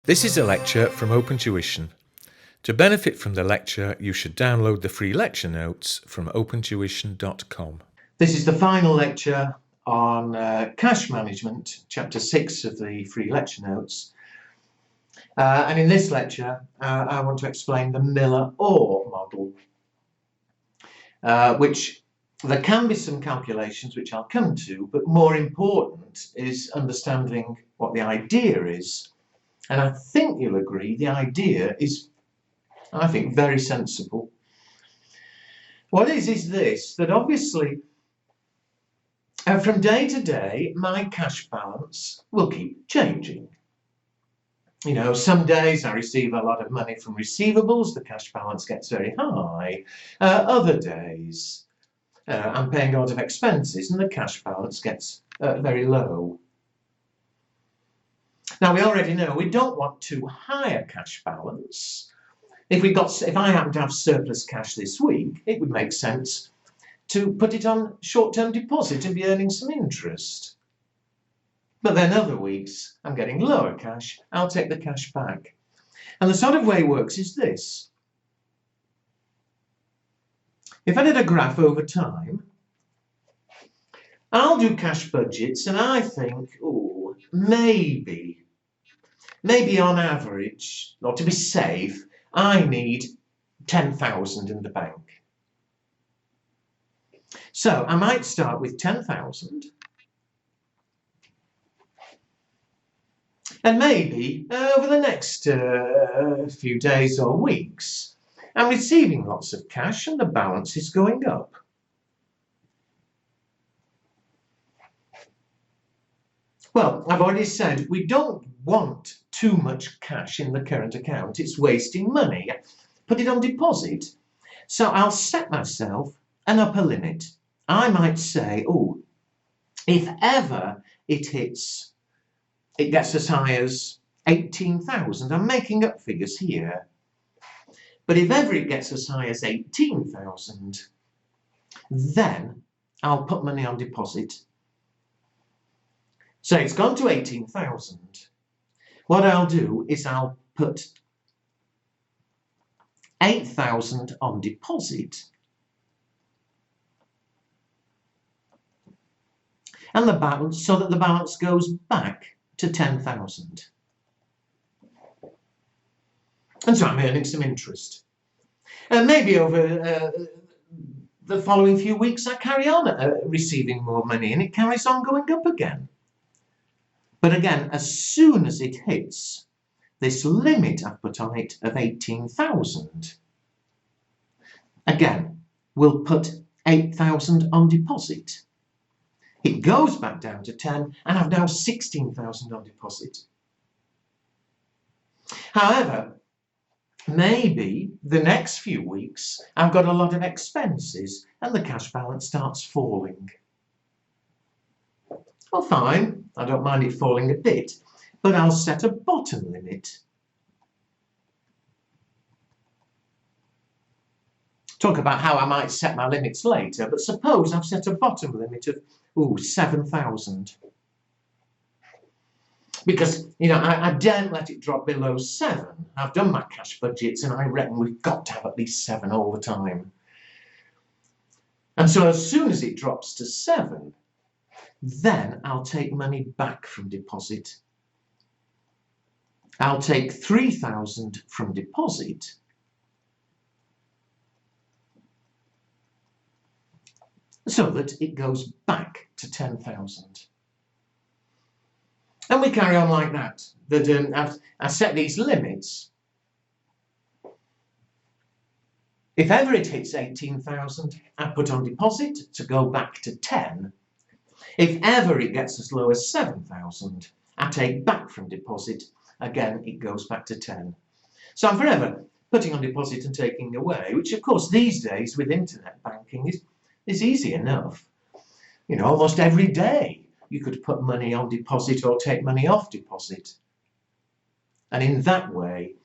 This is a lecture from OpenTuition. To benefit from the lecture, you should download the free lecture notes from opentuition.com. This is the final lecture on cash management, chapter 6 of the free lecture notes. And in this lecture, I want to explain the Miller-Orr model, which there can be some calculations which I'll come to, but more important is understanding what the idea is. And I think you'll agree the idea is, I think, very sensible. What is this, that obviously from day to day my cash balance will keep changing. You know, some days I receive a lot of money from receivables, the cash balance gets very high. Other days I'm paying a lot of expenses and the cash balance gets very low. Now, we already know we don't want too high a cash balance. If I happen to have surplus cash this week, it would make sense to put it on short-term deposit and be earning some interest. But then other weeks, I'm getting lower cash, I'll take the cash back. And the sort of way it works is this. If I did a graph over time, I'll do cash budgets and I think, oh, maybe on average, or to be safe, I need 10,000 in the bank. So I might start with 10,000. And maybe over the next few days or weeks, I'm receiving lots of cash and the balance is going up. Well, I've already said we don't want too much cash in the current account. It's wasting money. Put it on deposit. So I'll set myself an upper limit. I might say, oh, if ever it gets as high as 18,000. I'm making up figures here. But if ever it gets as high as 18,000, then I'll put money on deposit. So it's gone to 18,000. What I'll do is I'll put 8,000 on deposit and the balance, so that the balance goes back to 10,000. And so I'm earning some interest. And maybe over the following few weeks I carry on receiving more money and it carries on going up again. But again, as soon as it hits this limit I've put on it of 18,000, again, we'll put 8,000 on deposit. It goes back down to 10 and I've now 16,000 on deposit. However, maybe the next few weeks I've got a lot of expenses and the cash balance starts falling. Well, fine, I don't mind it falling a bit, but I'll set a bottom limit. Talk about how I might set my limits later, but suppose I've set a bottom limit of 7,000. Because, you know, I daren't let it drop below 7. I've done my cash budgets and I reckon we've got to have at least 7 all the time. And so as soon as it drops to 7, then I'll take money back from deposit. I'll take 3,000 from deposit so that it goes back to 10,000. And we carry on like that. I set these limits. If ever it hits 18,000, I put on deposit to go back to 10. If ever it gets as low as 7,000, I take back from deposit. Again, it goes back to 10. So I'm forever putting on deposit and taking away, which of course these days with internet banking is easy enough. You know, almost every day you could put money on deposit or take money off deposit. And in that way,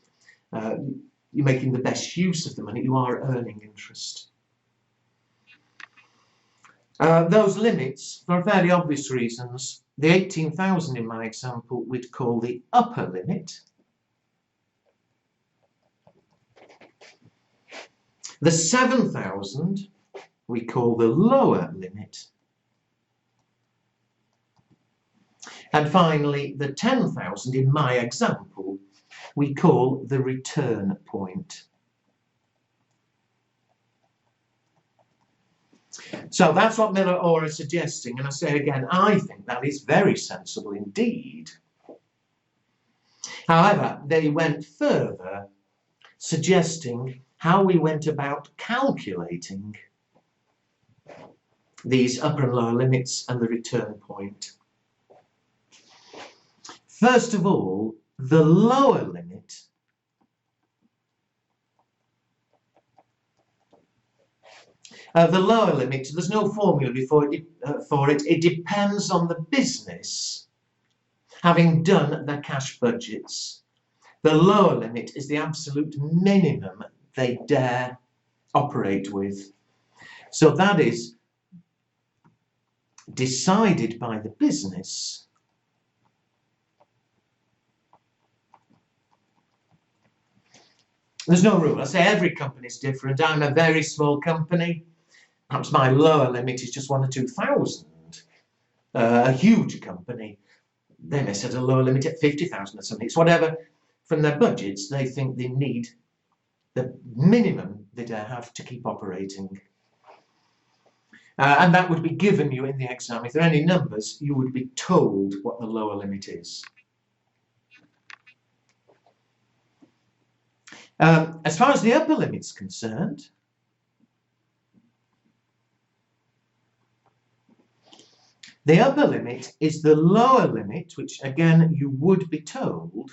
you're making the best use of the money. You are earning interest. Those limits, for fairly obvious reasons, the 18,000 in my example we'd call the upper limit, The 7,000 we call the lower limit. And finally, the 10,000 in my example, we call the return point. So that's what Miller-Orr is suggesting, and I say again, I think that is very sensible indeed. However, they went further, suggesting how we went about calculating these upper and lower limits and the return point. First of all, the lower limit there's no formula for it. It depends on the business having done their cash budgets. The lower limit is the absolute minimum they dare operate with. So that is decided by the business. There's no rule. I say every company is different. I'm a very small company. Perhaps my lower limit is just 1,000 or 2,000. A huge company, they may set a lower limit at 50,000 or something. It's whatever from their budgets they think they need, the minimum they dare have to keep operating. And that would be given you in the exam. If there are any numbers, you would be told what the lower limit is. As far as the upper limit's concerned, the upper limit is the lower limit, which again you would be told,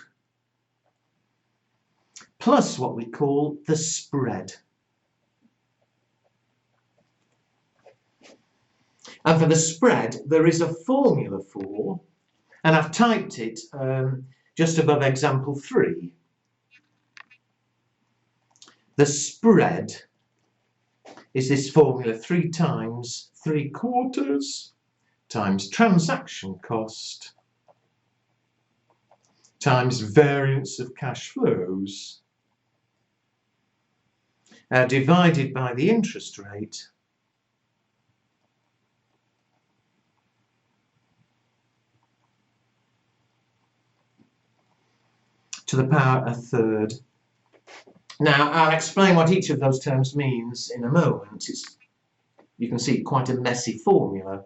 plus what we call the spread. And for the spread, there is a formula for, and I've typed it just above example 3. The spread is this formula: 3 times 3/4 times transaction cost times variance of cash flows divided by the interest rate to the power 1/3. Now, I'll explain what each of those terms means in a moment. You can see quite a messy formula.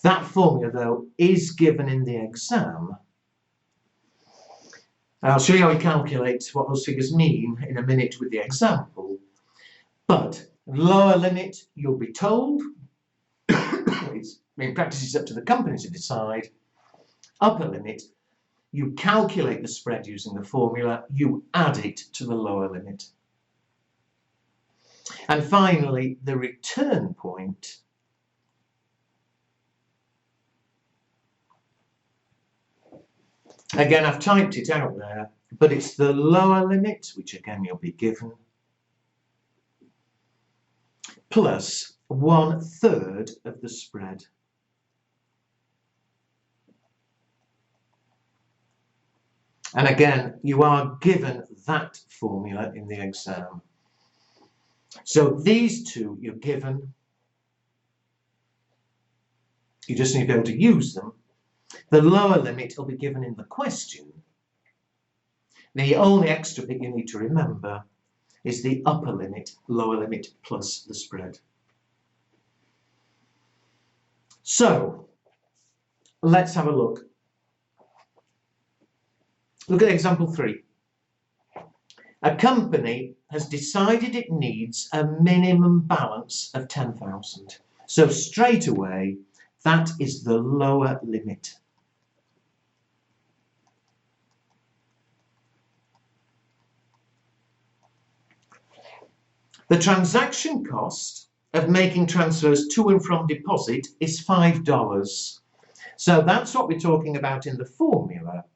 That formula, though, is given in the exam. I'll show you how we calculate what those figures mean in a minute with the example. But lower limit, you'll be told. In practice, it's up to the company to decide. Upper limit, you calculate the spread using the formula, you add it to the lower limit. And finally, the return point. Again, I've typed it out there, but it's the lower limit, which again you'll be given, plus 1/3 of the spread. And again, you are given that formula in the exam. So these two you're given. You just need to be able to use them. The lower limit will be given in the question. The only extra bit you need to remember is the upper limit, lower limit plus the spread. So let's have a look. Look at example 3. A company has decided it needs a minimum balance of 10,000. So straight away, that is the lower limit. The transaction cost of making transfers to and from deposit is $5. So that's what we're talking about in the formula.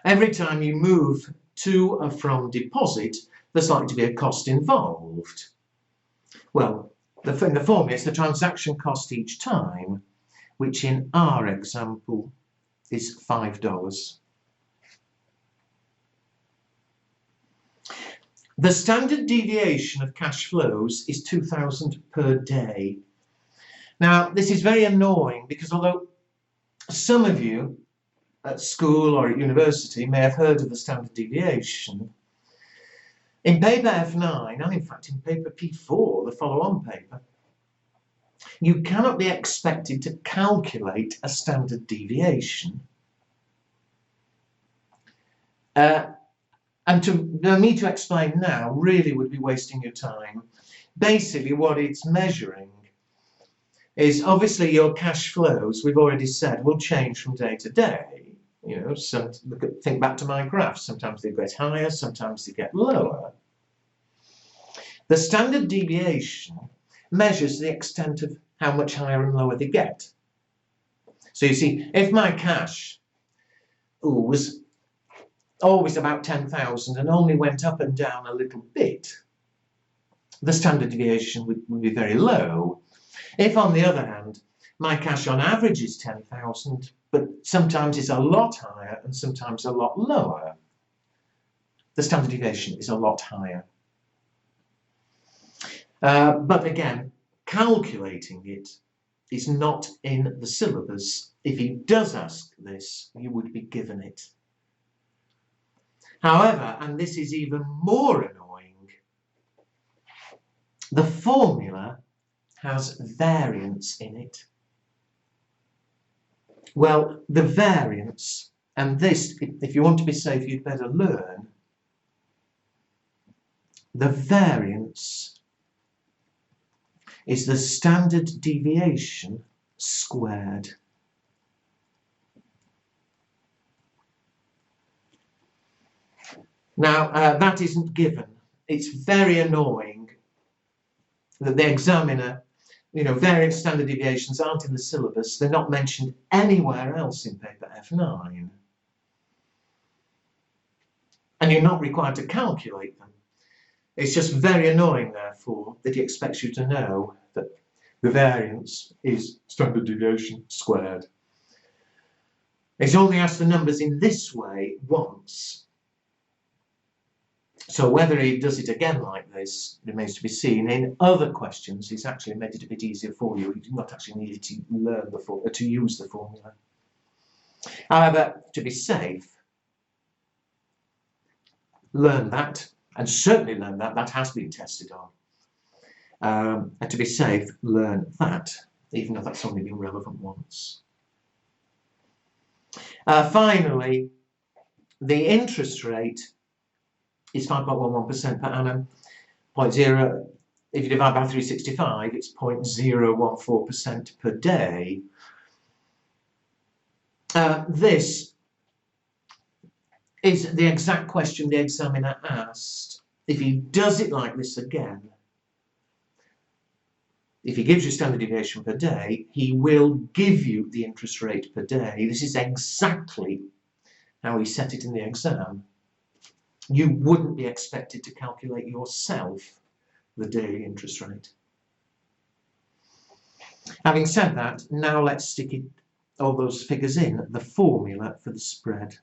Every time you move to or from deposit, there's likely to be a cost involved. Well, in the formula, it's the transaction cost each time, which in our example is $5. The standard deviation of cash flows is 2,000 per day. Now, this is very annoying because although some of you at school or at university may have heard of the standard deviation, in paper F9, and in fact in paper P4, the follow-on paper, you cannot be expected to calculate a standard deviation. And for me to explain now really would be wasting your time. Basically what it's measuring is obviously your cash flows, we've already said, will change from day to day. You know, think back to my graphs. Sometimes they get higher, sometimes they get lower. The standard deviation measures the extent of how much higher and lower they get. So you see, if my cash was always about 10,000 and only went up and down a little bit, the standard deviation would be very low. If, on the other hand, my cash on average is 10,000, but sometimes it's a lot higher and sometimes a lot lower, the standard deviation is a lot higher. But again, calculating it is not in the syllabus. If he does ask this, you would be given it. However, and this is even more annoying, the formula has variance in it. Well, the variance, and this, if you want to be safe, you'd better learn, the variance is the standard deviation squared. Now, that isn't given. It's very annoying that the examiner, you know, variance standard deviations aren't in the syllabus. They're not mentioned anywhere else in paper F9. And you're not required to calculate them. It's just very annoying, therefore, that he expects you to know that the variance is standard deviation squared. He's only asked the numbers in this way once. So whether he does it again like this remains to be seen. In other questions, he's actually made it a bit easier for you. You do not actually need to learn to use the formula. However, to be safe, learn that, and certainly learn that. That has been tested on. And to be safe, learn that, even though that's only been relevant once. Finally, the interest rate is 5.11% per annum. 0.0, if you divide by 365, it's 0.014% per day. This is the exact question the examiner asked. If he does it like this again, if he gives you standard deviation per day, he will give you the interest rate per day. This is exactly how he set it in the exam. You wouldn't be expected to calculate yourself the daily interest rate. Having said that, now let's stick all those figures in, the formula for the spread.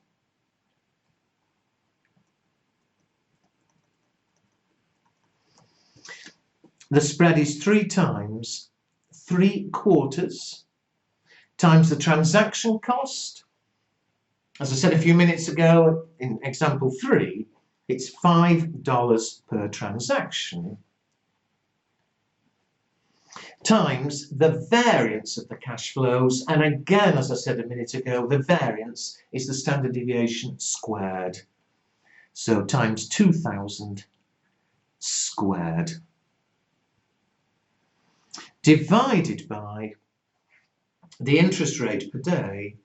The spread is 3 times 3/4 times the transaction cost. As I said a few minutes ago in example 3, it's $5 per transaction, times the variance of the cash flows, and again, as I said a minute ago, the variance is the standard deviation squared. So times 2,000 squared, divided by the interest rate per day.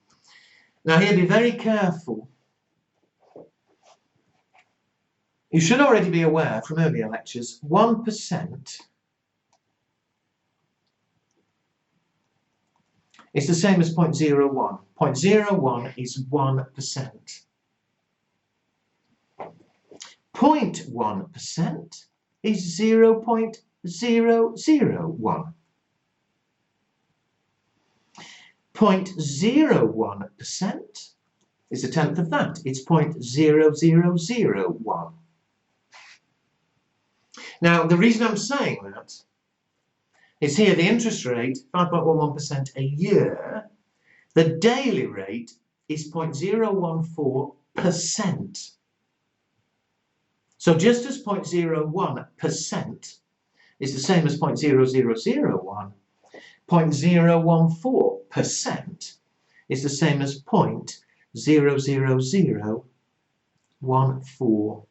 Now here, be very careful. You should already be aware from earlier lectures, 1% is the same as 0.01. 0.01 is 1%. 0.1% is 0.001. 0.01% is a tenth of that. It's 0.0001. Now, the reason I'm saying that is here the interest rate, 5.11% a year. The daily rate is 0.014%. So just as 0.01% is the same as 0.0001, 0.014% is the same as 0.00014.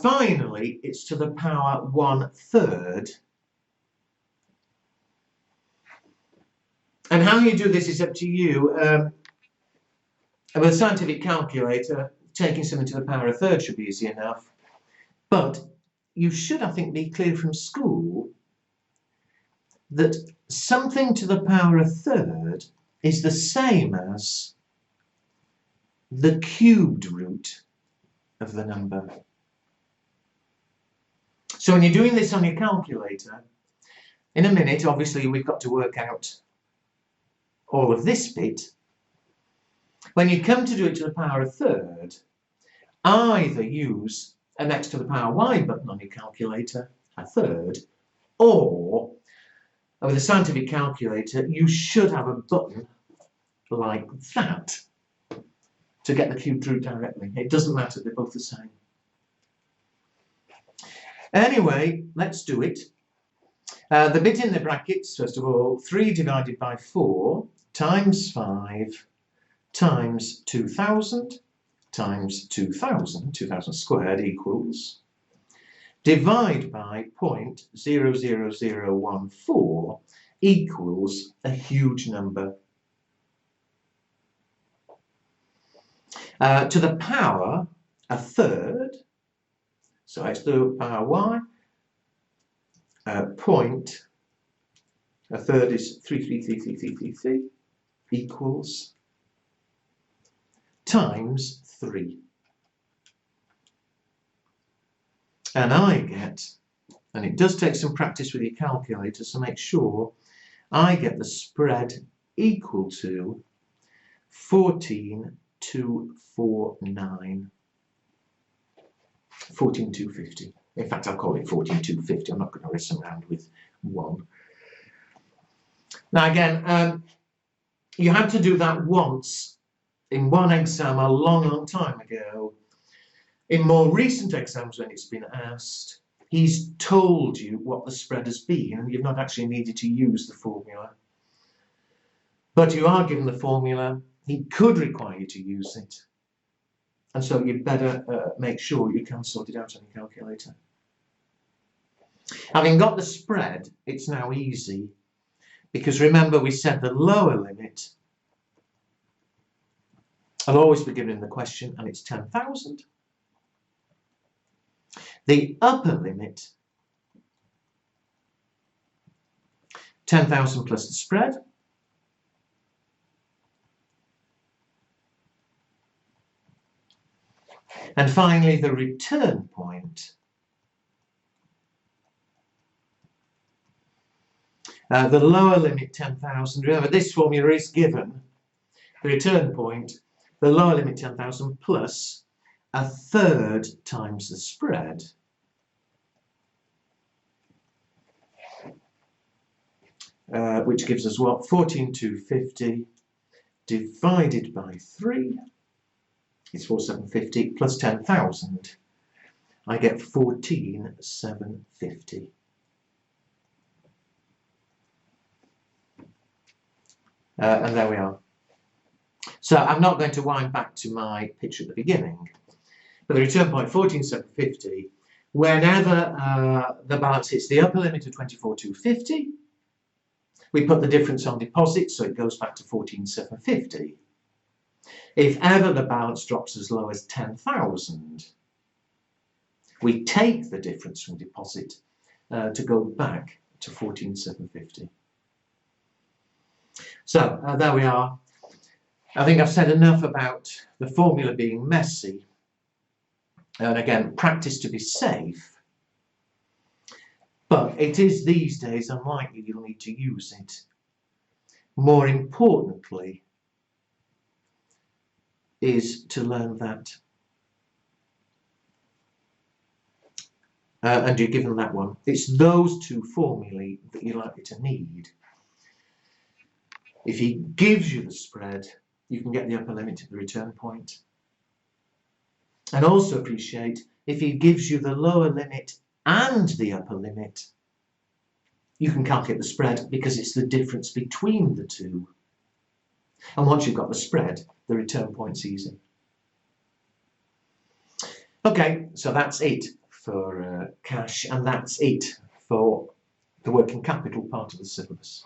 Finally, it's to the power 1/3. And how you do this is up to you. With a scientific calculator, taking something to the power 1/3 should be easy enough. But you should, I think, be clear from school that something to the power 1/3 is the same as the cubed root of the number. So when you're doing this on your calculator, in a minute, obviously, we've got to work out all of this bit. When you come to do it to the power 1/3, either use an x to the power y button on your calculator, 1/3, or with a scientific calculator, you should have a button like that to get the cubed root directly. It doesn't matter, they're both the same. Anyway, let's do it. The bit in the brackets, first of all, 3 divided by 4 times 5 times 2000 times 2000, 2000 squared equals, divide by 0.00014 equals a huge number. To the power 1/3, so x to the power y, point 1/3 is 3333333 equals times 3. And I get, and it does take some practice with your calculator, so make sure I get the spread equal to 14,249. 14,250. In fact, I'll call it 14,250. I'm not going to mess around with 1. Now again, you had to do that once in one exam a long time ago. In more recent exams, when it's been asked, he's told you what the spread has been, and you've not actually needed to use the formula. But you are given the formula. He could require you to use it. And so you'd better make sure you can sort it out on your calculator. Having got the spread, it's now easy. Because remember, we said the lower limit will always be given in the question, and it's 10,000. The upper limit, 10,000 plus the spread. And finally, the return point. The lower limit, 10,000. Remember, this formula is given. The return point, the lower limit, 10,000 plus 1/3 times the spread. Which gives us what? 14,250 divided by 3 is 4,750 plus 10,000. I get 14,750. And there we are. So I'm not going to wind back to my picture at the beginning, but the return point 14,750, whenever the balance hits the upper limit of 24,250, we put the difference on deposit, so it goes back to 14,750. If ever the balance drops as low as 10,000, we take the difference from deposit to go back to 14,750. So there we are. I think I've said enough about the formula being messy. And again, practice to be safe. But it is these days unlikely you'll need to use it. More importantly is to learn that and you're given that one, it's those two formulae that you're likely to need. If he gives you the spread, you can get the upper limit of the return point. And also appreciate, if he gives you the lower limit and the upper limit, you can calculate the spread because it's the difference between the two. And once you've got the spread, the return point's easy. Okay, so that's it for cash, and that's it for the working capital part of the syllabus.